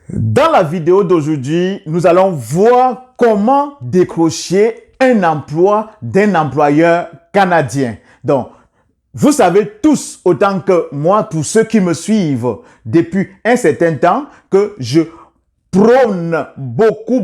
Dans la vidéo d'aujourd'hui, nous allons voir comment décrocher un emploi d'un employeur canadien. Donc, vous savez tous, autant que moi, tous ceux qui me suivent depuis un certain temps, que je prône beaucoup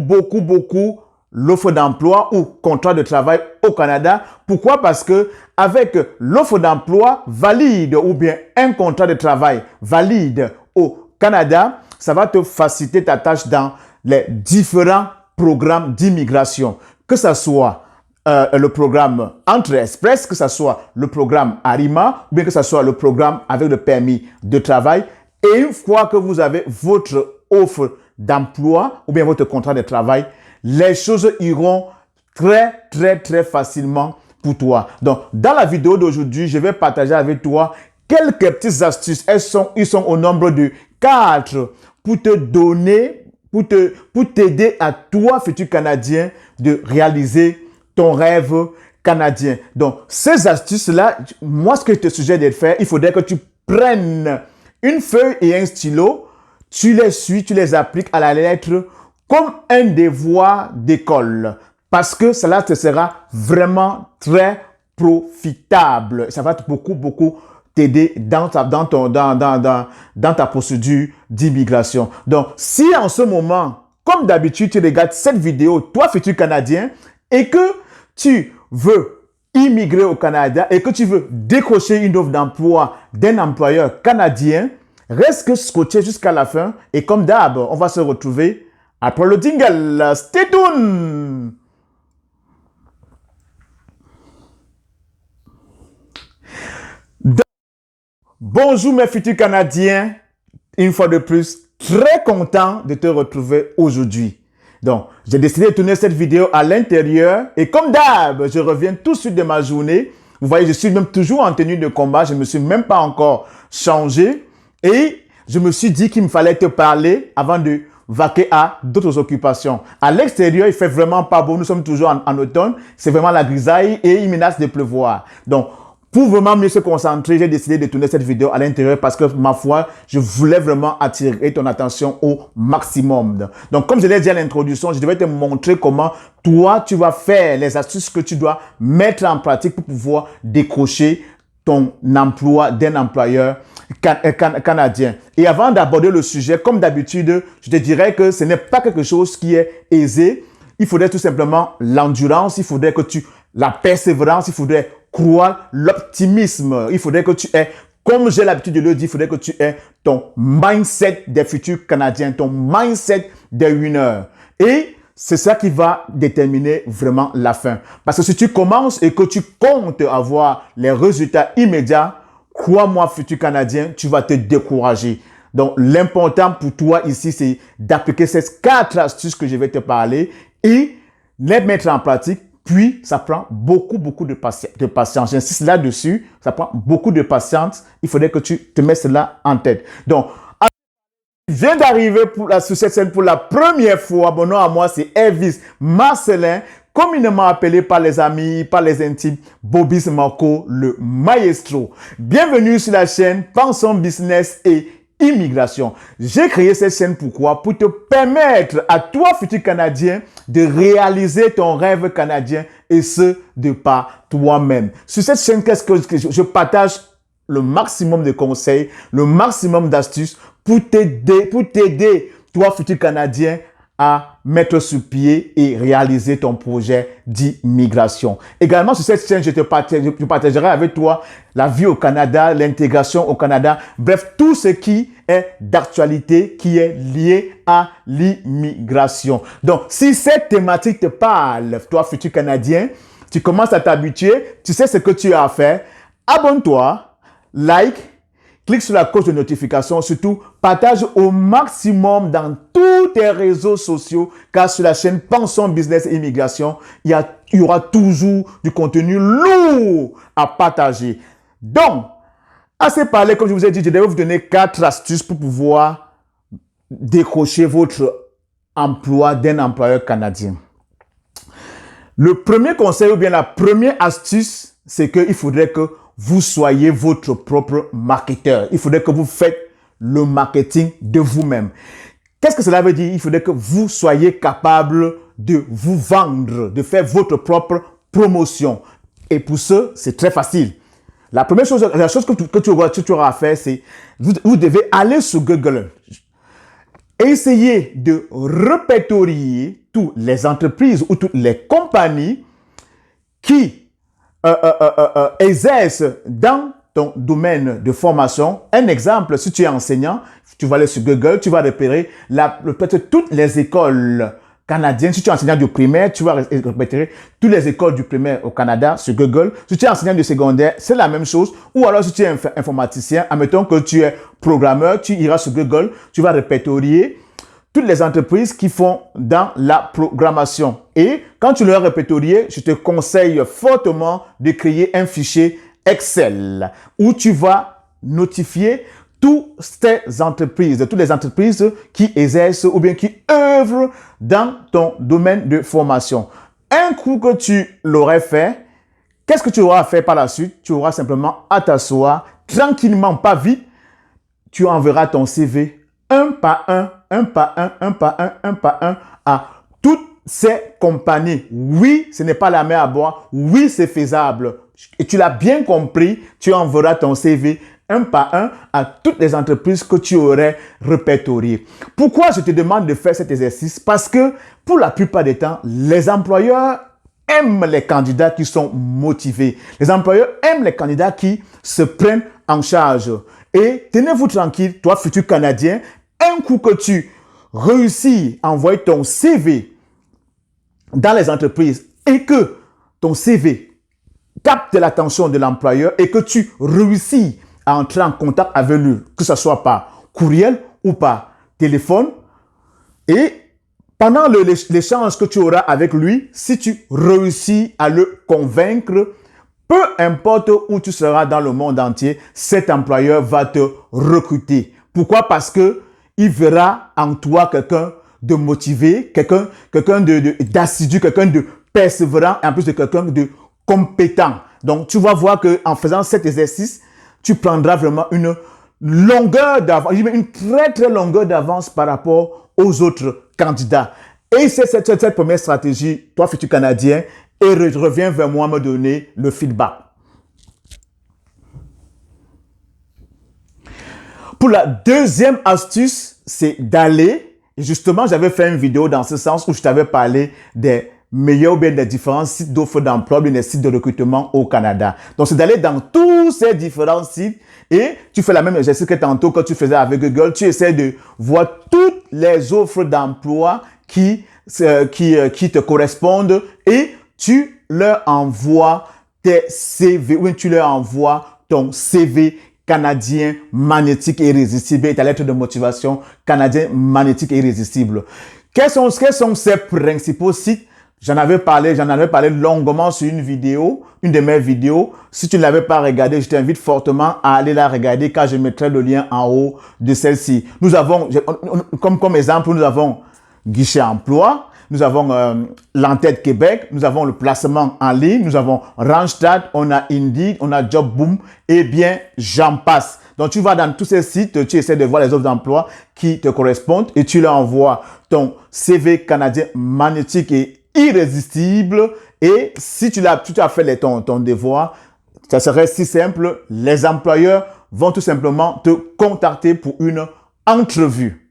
l'offre d'emploi ou contrat de travail au Canada. Pourquoi? Parce que avec l'offre d'emploi valide ou bien un contrat de travail valide au Canada, ça va te faciliter ta tâche dans les différents programmes d'immigration, que ce soit le programme Entrée Express, que ce soit le programme Arima, ou bien que ce soit le programme avec le permis de travail. Et une fois que vous avez votre offre d'emploi ou bien votre contrat de travail, les choses iront très facilement pour toi. Donc, dans la vidéo d'aujourd'hui, je vais partager avec toi quelques petites astuces. Ils sont au nombre de 4 pour te donner, pour t'aider à toi, futur Canadien, de réaliser ton rêve canadien. Donc, ces astuces-là, moi, ce que je te suggère de faire, il faudrait que tu prennes une feuille et un stylo, tu les suis, tu les appliques à la lettre comme un devoir d'école. Parce que cela te sera vraiment très profitable. Ça va beaucoup t'aider dans ta procédure d'immigration. Donc, si en ce moment, comme d'habitude, tu regardes cette vidéo, toi, futur Canadien, et que tu veux immigrer au Canada et que tu veux décrocher une offre d'emploi d'un employeur canadien, reste scotché jusqu'à la fin. Et comme d'hab, on va se retrouver après le jingle. Stay tuned! Bonjour mes futurs Canadiens, une fois de plus, très content de te retrouver aujourd'hui. Donc, j'ai décidé de tourner cette vidéo à l'intérieur et comme d'hab, je reviens tout de suite de ma journée. Vous voyez, je suis même toujours en tenue de combat, je ne me suis même pas encore changé et je me suis dit qu'il me fallait te parler avant de vaquer à d'autres occupations. À l'extérieur, il fait vraiment pas beau, nous sommes toujours en automne, c'est vraiment la grisaille et il menace de pleuvoir. Donc, pour vraiment mieux se concentrer, j'ai décidé de tourner cette vidéo à l'intérieur parce que, ma foi, je voulais vraiment attirer ton attention au maximum. Donc, comme je l'ai dit à l'introduction, je devais te montrer comment toi, tu vas faire les astuces que tu dois mettre en pratique pour pouvoir décrocher ton emploi d'un employeur canadien. Et avant d'aborder le sujet, comme d'habitude, je te dirais que ce n'est pas quelque chose qui est aisé. Il faudrait tout simplement l'endurance, il faudrait que la persévérance, il faudrait croire l'optimisme. Il faudrait que tu aies, comme j'ai l'habitude de le dire, il faudrait que tu aies ton mindset des futurs Canadiens, ton mindset des winners. Et c'est ça qui va déterminer vraiment la fin. Parce que si tu commences et que tu comptes avoir les résultats immédiats, crois-moi, futur Canadien, tu vas te décourager. Donc, l'important pour toi ici, c'est d'appliquer ces 4 astuces que je vais te parler et les mettre en pratique. Puis, ça prend beaucoup de patience. J'insiste là-dessus, ça prend beaucoup de patience. Il faudrait que tu te mettes cela en tête. Donc, je viens d'arriver sur cette scène pour la première fois. Mon nom à moi, c'est Elvis Marcelin, communément appelé par les amis, par les intimes, Bobby Marco, le maestro. Bienvenue sur la chaîne Pensons Business et Immigration. J'ai créé cette chaîne pourquoi? Pour te permettre à toi, futur Canadien, de réaliser ton rêve canadien et ce, de par toi-même. Sur cette chaîne, qu'est-ce que je partage? Le maximum de conseils, le maximum d'astuces pour t'aider, toi, futur Canadien, à mettre sur pied et réaliser ton projet d'immigration. Également, sur cette chaîne, je partagerai avec toi la vie au Canada, l'intégration au Canada, bref, tout ce qui est d'actualité, qui est lié à l'immigration. Donc, si cette thématique te parle, toi, futur Canadien, tu commences à t'habituer, tu sais ce que tu as à faire, abonne-toi, like, clique sur la cloche de notification, surtout partage au maximum dans tous tes réseaux sociaux car sur la chaîne Pensons Business et Immigration, il y aura toujours du contenu lourd à partager. Donc, assez parlé, comme je vous ai dit, je vais vous donner 4 astuces pour pouvoir décrocher votre emploi d'un employeur canadien. Le premier conseil ou bien la première astuce, c'est qu'il faudrait que vous soyez votre propre marketeur. Il faudrait que vous faites le marketing de vous-même. Qu'est-ce que cela veut dire? Il faudrait que vous soyez capable de vous vendre, de faire votre propre promotion. Et pour ce, c'est très facile. La première chose, la chose que tu auras à faire, c'est vous devez aller sur Google. Essayez de répertorier toutes les entreprises ou toutes les compagnies qui exercent dans ton domaine de formation. Un exemple, si tu es enseignant, tu vas aller sur Google, tu vas repérer peut-être toutes les écoles canadiennes. Si tu es enseignant du primaire, tu vas repérer toutes les écoles du primaire au Canada sur Google. Si tu es enseignant du secondaire, c'est la même chose. Ou alors, si tu es informaticien, admettons que tu es programmeur, tu iras sur Google, tu vas répertorier toutes les entreprises qui font dans la programmation. Et quand tu leur répertorier, je te conseille fortement de créer un fichier Excel où tu vas notifier toutes les entreprises qui exercent ou bien qui œuvrent dans ton domaine de formation. Un coup que tu l'aurais fait, qu'est-ce que tu auras à faire par la suite? Tu auras simplement à t'asseoir tranquillement, pas vite. Tu enverras ton CV un par un à toutes ces compagnies. Oui, ce n'est pas la mer à boire. Oui, c'est faisable. Et tu l'as bien compris, tu enverras ton CV un par un à toutes les entreprises que tu aurais répertoriées. Pourquoi je te demande de faire cet exercice? Parce que pour la plupart des temps, les employeurs aiment les candidats qui sont motivés. Les employeurs aiment les candidats qui se prennent en charge. Et tenez-vous tranquille, toi, futur Canadien, un coup que tu réussis à envoyer ton CV dans les entreprises et que ton CV capte l'attention de l'employeur et que tu réussis à entrer en contact avec lui, que ce soit par courriel ou par téléphone, et pendant l'échange que tu auras avec lui, si tu réussis à le convaincre, peu importe où tu seras dans le monde entier, cet employeur va te recruter. Pourquoi? Parce que il verra en toi quelqu'un de motivé, quelqu'un d'assidu, quelqu'un de persévérant, et en plus de quelqu'un de compétent. Donc, tu vas voir qu'en faisant cet exercice, tu prendras vraiment une longueur d'avance, une très très longueur d'avance par rapport aux autres candidats. Et c'est cette première stratégie, toi futur Canadien, et reviens vers moi me donner le feedback. Pour la deuxième astuce, c'est d'aller, et justement, j'avais fait une vidéo dans ce sens où je t'avais parlé des meilleurs ou bien des différents sites d'offres d'emploi, bien des sites de recrutement au Canada. Donc, c'est d'aller dans tous ces différents sites et tu fais la même exercice que tantôt que tu faisais avec Google. Tu essaies de voir toutes les offres d'emploi qui te correspondent et tu leur envoies tes CV, ou tu leur envoies ton CV canadien magnétique et irrésistible et ta lettre de motivation canadien magnétique et irrésistible. Quels sont ces principaux sites? J'en avais parlé longuement sur une de mes vidéos. Si tu ne l'avais pas regardé, je t'invite fortement à aller la regarder car je mettrai le lien en haut de celle-ci. Nous avons, comme exemple, nous avons Guichet Emploi, nous avons l'Entête Québec, nous avons le placement en ligne, nous avons Randstad, on a Indeed, on a Jobboom, et bien, j'en passe. Donc, tu vas dans tous ces sites, tu essaies de voir les offres d'emploi qui te correspondent et tu leur envoies ton CV canadien magnétique et irrésistible. Et si tu as fait ton devoir, ça serait si simple. Les employeurs vont tout simplement te contacter pour une entrevue.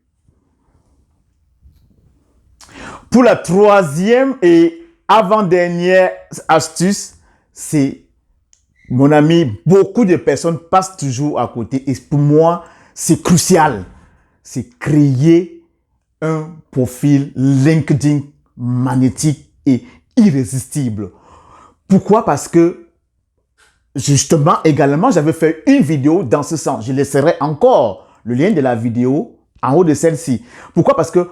Pour la troisième et avant-dernière astuce, c'est, mon ami, beaucoup de personnes passent toujours à côté. Et pour moi, c'est crucial. C'est créer un profil LinkedIn magnétique et irrésistible. Pourquoi? Parce que, justement, également, j'avais fait une vidéo dans ce sens. Je laisserai encore le lien de la vidéo en haut de celle-ci. Pourquoi? Parce que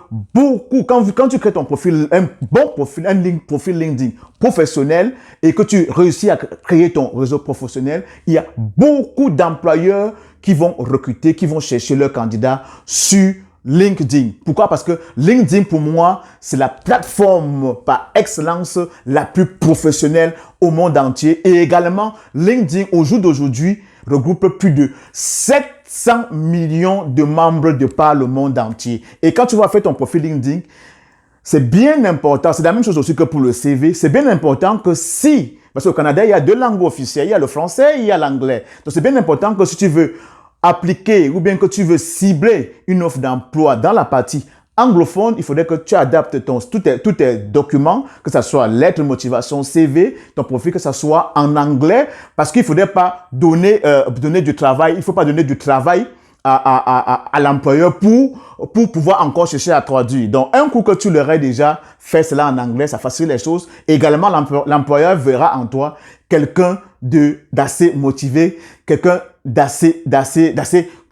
quand tu crées ton profil, un bon profil, profil LinkedIn professionnel et que tu réussis à créer ton réseau professionnel, il y a beaucoup d'employeurs qui vont recruter, qui vont chercher leurs candidats sur LinkedIn. Pourquoi? Parce que LinkedIn, pour moi, c'est la plateforme par excellence la plus professionnelle au monde entier. Et également, LinkedIn, au jour d'aujourd'hui, regroupe plus de 700 millions de membres de par le monde entier. Et quand tu vas faire ton profil LinkedIn, c'est bien important, c'est la même chose aussi que pour le CV, c'est bien important que si, parce qu'au Canada, il y a deux langues officielles, il y a le français et il y a l'anglais. Donc c'est bien important que si tu veux appliquer ou bien que tu veux cibler une offre d'emploi dans la partie anglophone, il faudrait que tu adaptes tous tes documents, que ce soit lettre de motivation, CV, ton profil, que ce soit en anglais, parce qu'il ne faudrait pas donner du travail, il ne faut pas donner du travail à l'employeur pour pouvoir encore chercher à traduire. Donc, un coup que tu l'aurais déjà fait cela en anglais, ça facilite les choses. Également, l'employeur verra en toi quelqu'un d'assez motivé, quelqu'un d'assez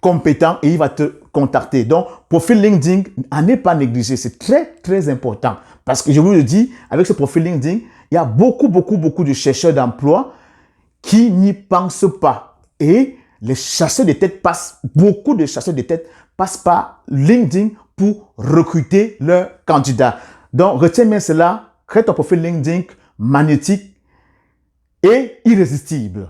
compétent et il va te contacter. Donc, profil LinkedIn, à ne pas négliger. C'est très, très important. Parce que je vous le dis, avec ce profil LinkedIn, il y a beaucoup de chercheurs d'emploi qui n'y pensent pas. Et les chasseurs de tête beaucoup de chasseurs de tête passent par LinkedIn pour recruter leurs candidats. Donc, retiens bien cela, crée ton profil LinkedIn magnétique et irrésistible.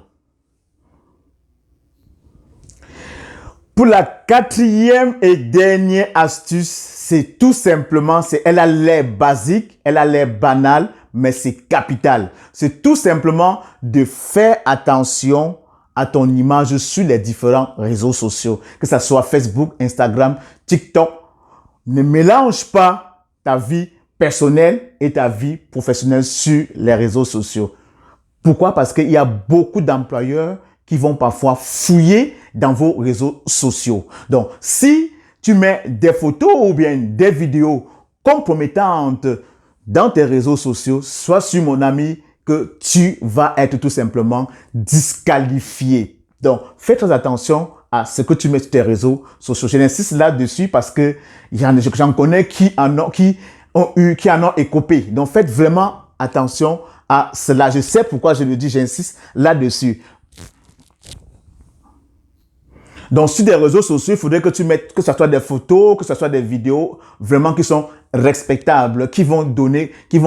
Pour la quatrième et dernière astuce, c'est tout simplement, elle a l'air basique, elle a l'air banale, mais c'est capital. C'est tout simplement de faire attention à ton image sur les différents réseaux sociaux, que ce soit Facebook, Instagram, TikTok. Ne mélange pas ta vie personnelle et ta vie professionnelle sur les réseaux sociaux. Pourquoi? Parce qu'il y a beaucoup d'employeurs qui vont parfois fouiller dans vos réseaux sociaux. Donc, si tu mets des photos ou bien des vidéos compromettantes dans tes réseaux sociaux, sois sûr, mon ami, que tu vas être tout simplement disqualifié. Donc, fais très attention à ce que tu mets sur tes réseaux sociaux. Je n'insiste là-dessus parce que j'en connais qui en ont écopé. Donc, faites vraiment attention à cela. Je sais pourquoi je le dis, j'insiste là-dessus. Donc, sur des réseaux sociaux, il faudrait que tu mettes, que ce soit des photos, que ce soit des vidéos, vraiment qui sont respectables, qui vont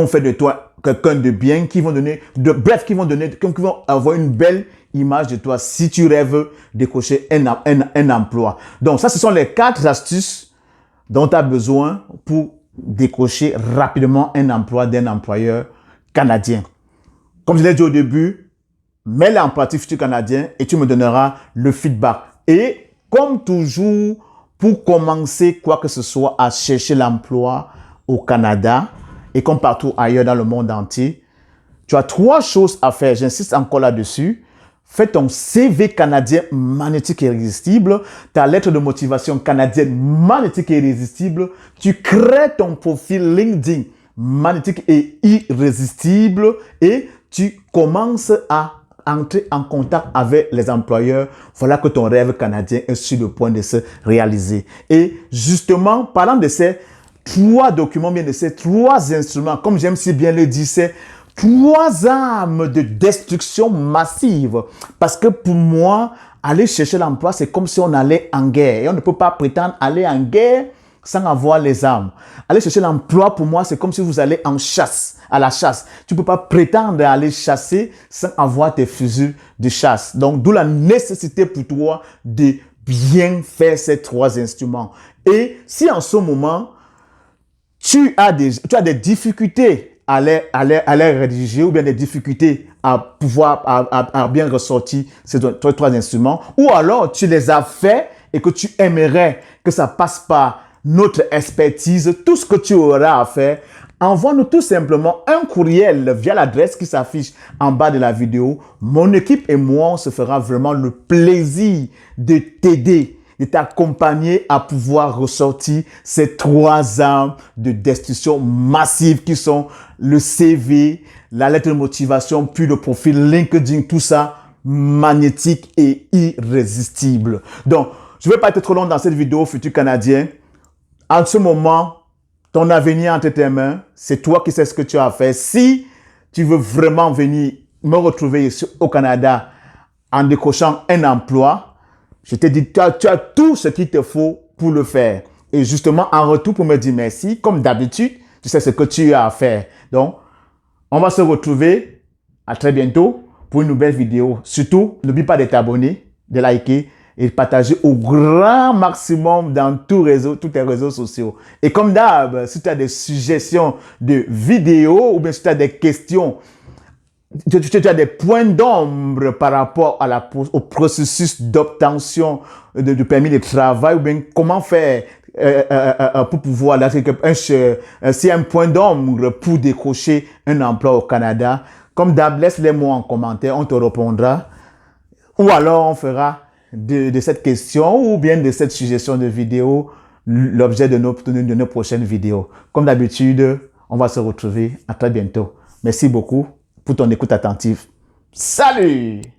faire de toi quelqu'un de bien, qui vont avoir une belle image de toi si tu rêves décrocher un emploi. Donc, ça, ce sont les 4 astuces dont tu as besoin pour décrocher rapidement un emploi d'un employeur canadien. Comme je l'ai dit au début, mets-les en pratique futur canadien et tu me donneras le feedback. Et comme toujours, pour commencer quoi que ce soit à chercher l'emploi au Canada et comme partout ailleurs dans le monde entier, tu as 3 choses à faire. J'insiste encore là-dessus. Fais ton CV canadien magnétique et irrésistible, ta lettre de motivation canadienne magnétique et irrésistible. Tu crées ton profil LinkedIn magnétique et irrésistible et tu commences à entrer en contact avec les employeurs. Voilà que ton rêve canadien est sur le point de se réaliser. Et justement, parlant de ces 3 documents, bien de ces 3 instruments, comme j'aime si bien le dire, c'est 3 armes de destruction massive. Parce que pour moi, aller chercher l'emploi, c'est comme si on allait en guerre. Et on ne peut pas prétendre aller en guerre sans avoir les armes. Aller chercher l'emploi, pour moi, c'est comme si vous allez à la chasse. Tu ne peux pas prétendre aller chasser sans avoir tes fusils de chasse. Donc, d'où la nécessité pour toi de bien faire ces 3 instruments. Et si en ce moment, tu as des difficultés à les rédiger ou bien des difficultés à pouvoir à bien ressortir ces 3 instruments, ou alors tu les as faits et que tu aimerais que ça passe par notre expertise, tout ce que tu auras à faire, envoie-nous tout simplement un courriel via l'adresse qui s'affiche en bas de la vidéo. Mon équipe et moi, on se fera vraiment le plaisir de t'aider, de t'accompagner à pouvoir ressortir ces 3 armes de destruction massive qui sont le CV, la lettre de motivation, puis le profil LinkedIn, tout ça magnétique et irrésistible. Donc, je ne vais pas être trop long dans cette vidéo, futur Canadien. En ce moment, ton avenir entre tes mains, c'est toi qui sais ce que tu as à faire. Si tu veux vraiment venir me retrouver ici au Canada en décrochant un emploi, je te dis, tu as tout ce qu'il te faut pour le faire. Et justement, en retour pour me dire merci, comme d'habitude, tu sais ce que tu as à faire. Donc, on va se retrouver à très bientôt pour une nouvelle vidéo. Surtout, n'oublie pas de t'abonner de liker et de partager au grand maximum dans tous les réseaux sociaux. Et comme d'hab, si tu as des suggestions de vidéos ou bien si tu as des questions, tu as des points d'ombre par rapport au processus d'obtention de permis de travail ou bien comment faire pour pouvoir, là, s'il y a un point d'ombre pour décrocher un emploi au Canada, comme d'hab, laisse-les mots en commentaire, on te répondra. Ou alors on fera de cette question ou bien de cette suggestion de vidéo l'objet de nos prochaines vidéos. Comme d'habitude, on va se retrouver à très bientôt. Merci beaucoup pour ton écoute attentive. Salut!